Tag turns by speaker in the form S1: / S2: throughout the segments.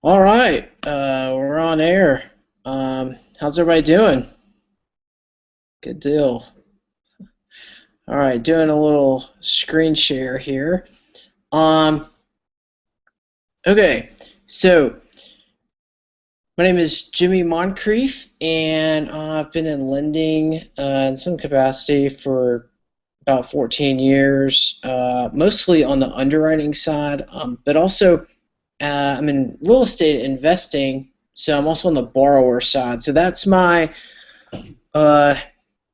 S1: All right, we're on air. How's everybody doing? Good deal. All right, doing a little screen share here. Um, okay, so my name is Jimmy Moncrief, and I've been in lending in some capacity for about 14 years, mostly on the underwriting side, but also I'm in real estate investing, so I'm also on the borrower side. So that's my uh,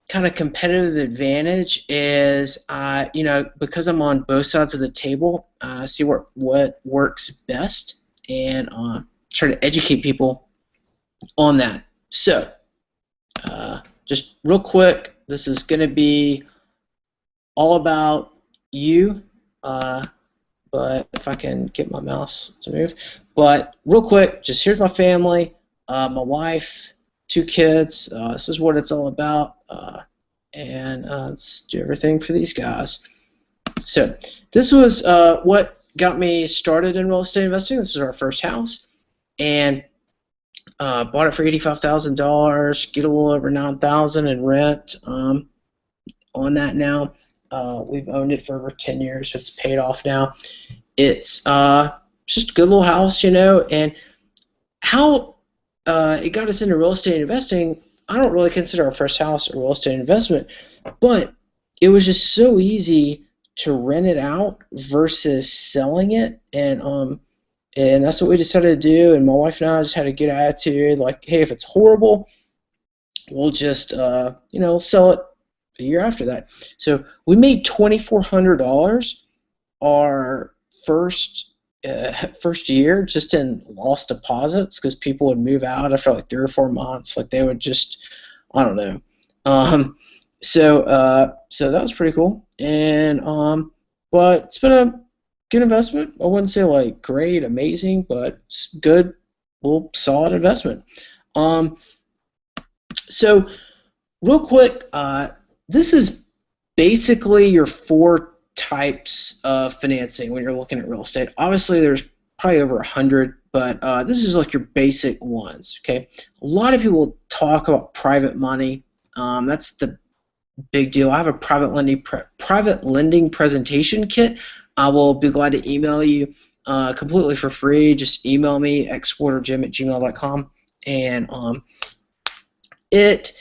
S1: kind of competitive advantage is because I'm on both sides of the table, see what works best and try to educate people on that. So just real quick, this is going to be all about you, uh, but if I can get my mouse to move. But real quick, just here's my family, my wife, two kids. This is what it's all about. And let's do everything for these guys. So this was what got me started in real estate investing. This is our first house, and bought it for $85,000. Get a little over $9,000 in rent on that now. We've owned it for over 10 years, so it's paid off now. It's just a good little house, and how it got us into real estate investing. I don't really consider our first house a real estate investment, but it was just so easy to rent it out versus selling it, and that's what we decided to do. And my wife and I just had a good attitude, like, hey, if it's horrible, we'll just sell it a year after that. So we made $2,400 our first first year just in lost deposits because people would move out after like 3 or 4 months. Like they would just, I don't know. Um, so that was pretty cool. And but it's been a good investment. I wouldn't say like great, amazing, but it's good, little solid investment. Um, so real quick, this is basically your four types of financing when you're looking at real estate. Obviously, there's probably over 100, but this is like your basic ones. Okay, a lot of people talk about private money. That's the big deal. I have a private lending presentation kit. I will be glad to email you completely for free. Just email me exporterjim@gmail.com, and it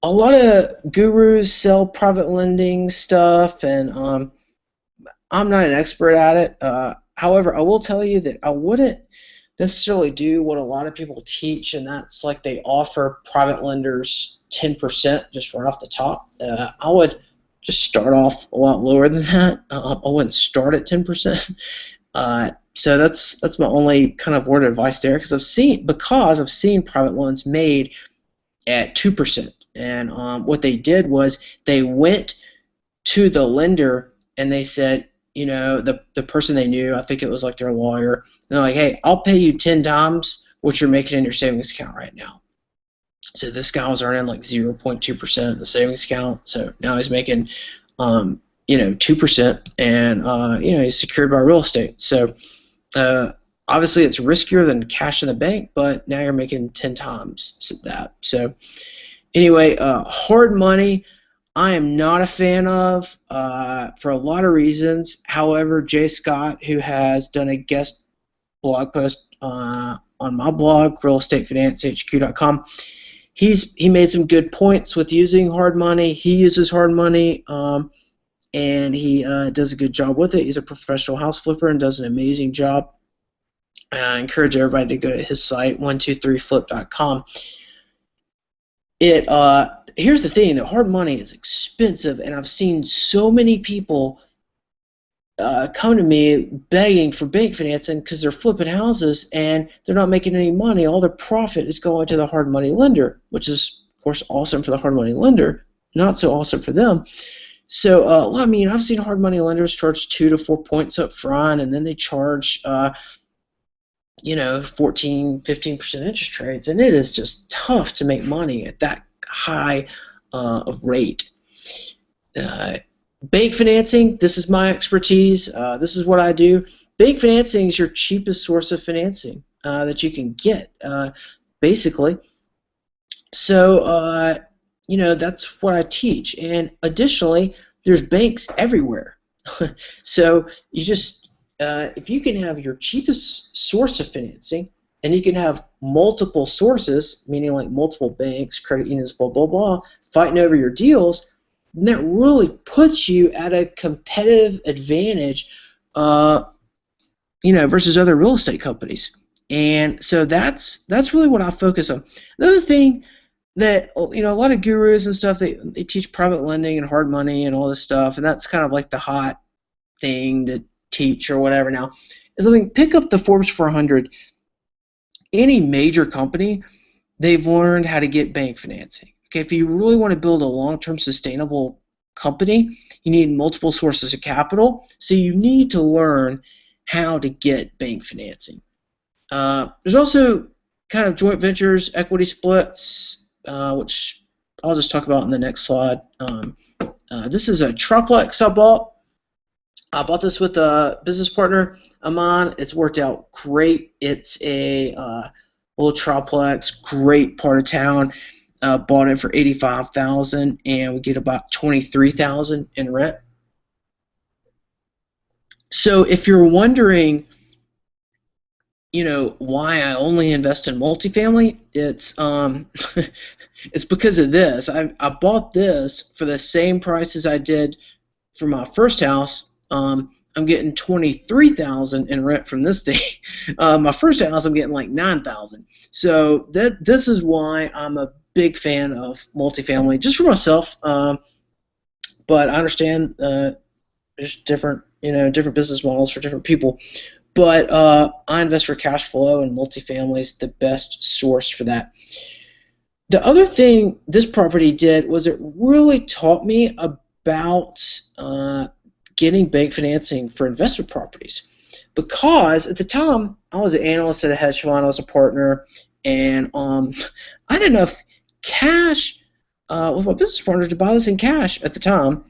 S1: a lot of gurus sell private lending stuff, and I'm not an expert at it. However, I will tell you that I wouldn't necessarily do what a lot of people teach, and that's like they offer private lenders 10% just right off the top. I would just start off a lot lower than that. I wouldn't start at 10%. So that's my only kind of word of advice there, because I've seen private loans made at 2%. And what they did was they went to the lender and they said, the person they knew, I think it was like their lawyer, and they're like, hey, I'll pay you 10 times what you're making in your savings account right now. So this guy was earning like 0.2% in the savings account. So now he's making, 2%, and he's secured by real estate. So obviously it's riskier than cash in the bank, but now you're making 10 times that. So anyway, hard money, I am not a fan of for a lot of reasons. However, Jay Scott, who has done a guest blog post on my blog, realestatefinancehq.com, he made some good points with using hard money. He uses hard money, and he does a good job with it. He's a professional house flipper and does an amazing job. I encourage everybody to go to his site, 123flip.com. Here's the thing: that hard money is expensive, and I've seen so many people come to me begging for bank financing because they're flipping houses and they're not making any money. All their profit is going to the hard money lender, which is of course awesome for the hard money lender, not so awesome for them. So I've seen hard money lenders charge 2 to 4 points up front, and then they charge 14, 15% interest rates, and it is just tough to make money at that high of rate. Bank financing, this is my expertise. This is what I do. Bank financing is your cheapest source of financing. that you can get, basically. So, that's what I teach. And additionally, there's banks everywhere. So you just, if you can have your cheapest source of financing, and you can have multiple sources, meaning like multiple banks, credit unions, blah, blah, blah, fighting over your deals, then that really puts you at a competitive advantage, versus other real estate companies. And so that's really what I focus on. The other thing that a lot of gurus and stuff, they teach private lending and hard money and all this stuff, and that's kind of like the hot thing to teach or whatever now. Is, I mean, pick up the Forbes 400. Any major company, they've learned how to get bank financing. Okay, if you really want to build a long-term sustainable company, you need multiple sources of capital, so you need to learn how to get bank financing. There's also kind of joint ventures, equity splits, which I'll just talk about in the next slide. This is a triplex I bought. I bought this with a business partner of mine. It's worked out great. It's a little triplex, great part of town. Bought it for $85,000, and we get about $23,000 in rent. So if you're wondering, why I only invest in multifamily, it's it's because of this. I bought this for the same price as I did for my first house. I'm getting $23,000 in rent from this thing. My first house, I'm getting like $9,000. So this is why I'm a big fan of multifamily, just for myself. But I understand there's different business models for different people. But I invest for cash flow, and multifamily is the best source for that. The other thing this property did was it really taught me about getting bank financing for investment properties, because at the time I was an analyst at a hedge fund, I was a partner, and I had enough cash with my business partner to buy this in cash at the time,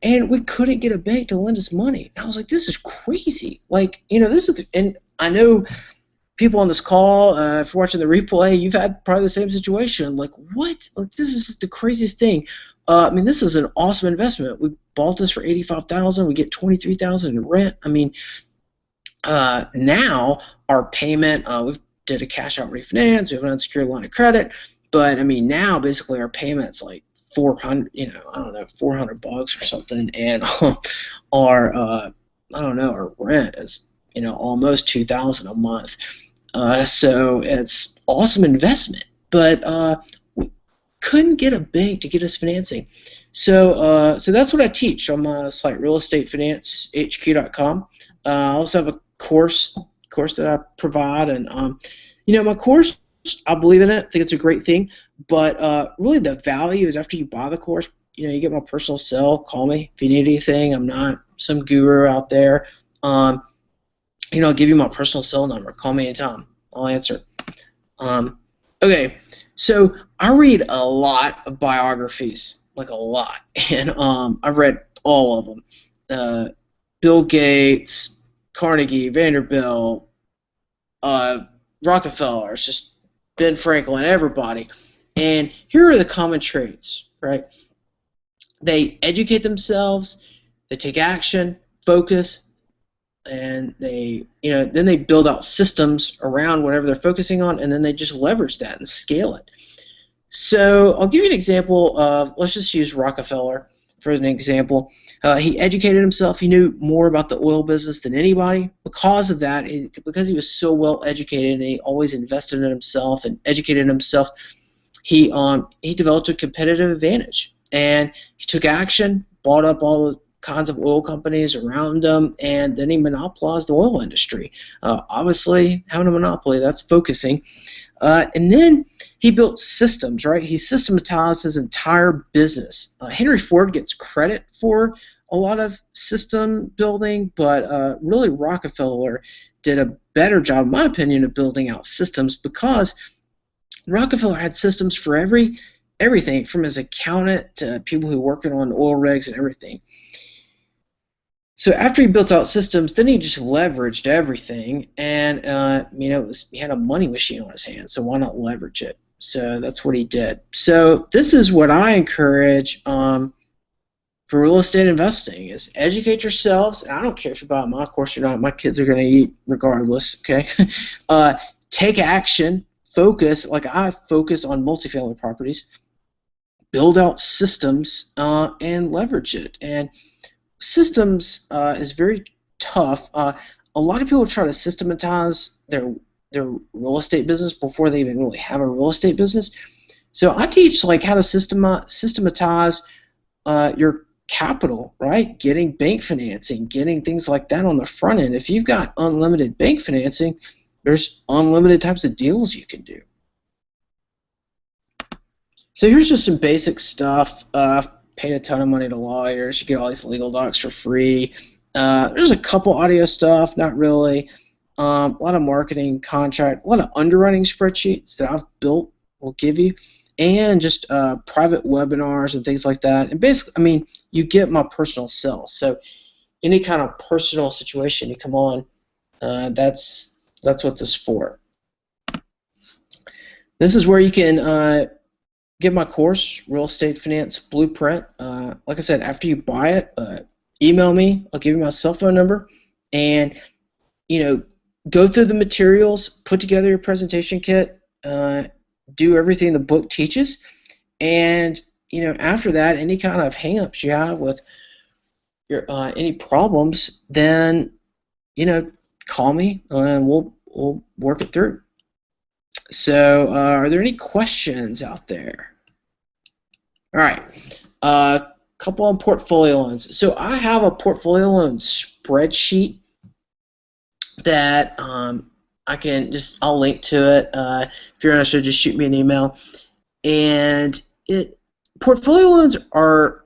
S1: and we couldn't get a bank to lend us money. And I was like, this is crazy. Like, this is, and I know people on this call, if you're watching the replay, you've had probably the same situation. Like, what? Like, this is the craziest thing. This is an awesome investment. We bought this for $85,000. We get $23,000 in rent. Now our payment, we did a cash out refinance. We have an unsecured line of credit, but now basically our payment's like $400, $400 or something, and our our rent is almost $2,000 a month. So it's awesome investment, but we couldn't get a bank to get us financing. So that's what I teach on my site, realestatefinanceHQ.com. I also have a course that I provide, and my course, I believe in it. I think it's a great thing, but really the value is after you buy the course. You get my personal cell. Call me if you need anything. I'm not some guru out there. I'll give you my personal cell number. Call me anytime. I'll answer. Okay, so I read a lot of biographies, like a lot, and I've read all of them. Bill Gates, Carnegie, Vanderbilt, Rockefeller, it's just Ben Franklin, everybody. And here are the common traits, right? They educate themselves, they take action, focus, and then they build out systems around whatever they're focusing on, and then they just leverage that and scale it. So I'll give you an example of, let's just use Rockefeller for an example. He educated himself. He knew more about the oil business than anybody. Because of that, because he was so well educated and he always invested in himself and educated himself, he developed a competitive advantage. And he took action, bought up all the kinds of oil companies around him, and then he monopolized the oil industry. Obviously, having a monopoly, that's focusing. And then he built systems, right? He systematized his entire business. Henry Ford gets credit for a lot of system building, but really Rockefeller did a better job, in my opinion, of building out systems, because Rockefeller had systems for everything from his accountant to people who were working on oil rigs and everything. So after he built out systems, then he just leveraged everything, and he had a money machine on his hands. So why not leverage it? So that's what he did. So this is what I encourage for real estate investing: is educate yourselves. And I don't care if you buy my course or not. My kids are going to eat regardless. Okay, take action. Focus, like I focus on multifamily properties. Build out systems and leverage it. And systems is very tough. A lot of people try to systematize their real estate business before they even really have a real estate business. So I teach like how to systematize your capital, right? Getting bank financing, getting things like that on the front end. If you've got unlimited bank financing, there's unlimited types of deals you can do. So here's just some basic stuff. Paid a ton of money to lawyers. You get all these legal docs for free. There's a couple audio stuff, not really. A lot of marketing, contract, a lot of underwriting spreadsheets that I've built will give you, and just private webinars and things like that. And basically, I mean, you get my personal sales. So any kind of personal situation you come on, that's what this is for. This is where you can get my course, Real Estate Finance Blueprint. Like I said, after you buy it, email me. I'll give you my cell phone number, and go through the materials, put together your presentation kit, do everything the book teaches, and after that, any kind of hang-ups you have with your any problems, then call me and we'll work it through. So, are there any questions out there? All right, couple on portfolio loans. So I have a portfolio loan spreadsheet that I'll link to it. If you're interested, just shoot me an email. And portfolio loans are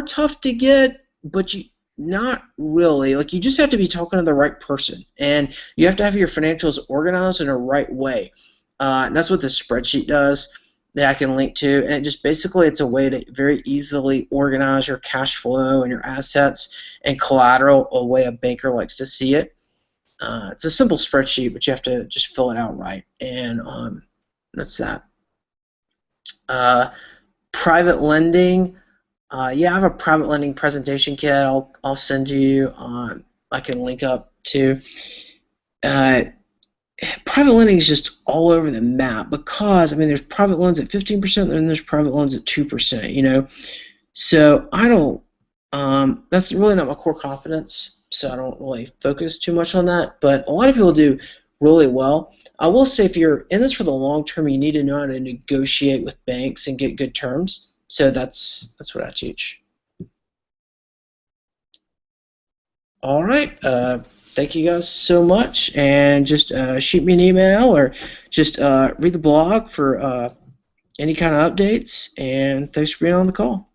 S1: tough to get, but not really. Like, you just have to be talking to the right person, and you have to have your financials organized in a right way. And that's what this spreadsheet does, that I can link to. And it's a way to very easily organize your cash flow and your assets and collateral, a way a banker likes to see it. It's a simple spreadsheet, but you have to just fill it out right, and that's that. Private lending. Yeah, I have a private lending presentation kit. I'll send you. I can link up to. Private lending is just all over the map, because there's private loans at 15%, and there's private loans at 2%. So I don't. That's really not my core competence, so I don't really focus too much on that. But a lot of people do really well. I will say, if you're in this for the long term, you need to know how to negotiate with banks and get good terms. So that's what I teach. All right. Thank you guys so much, and just shoot me an email, or just read the blog for any kind of updates, and thanks for being on the call.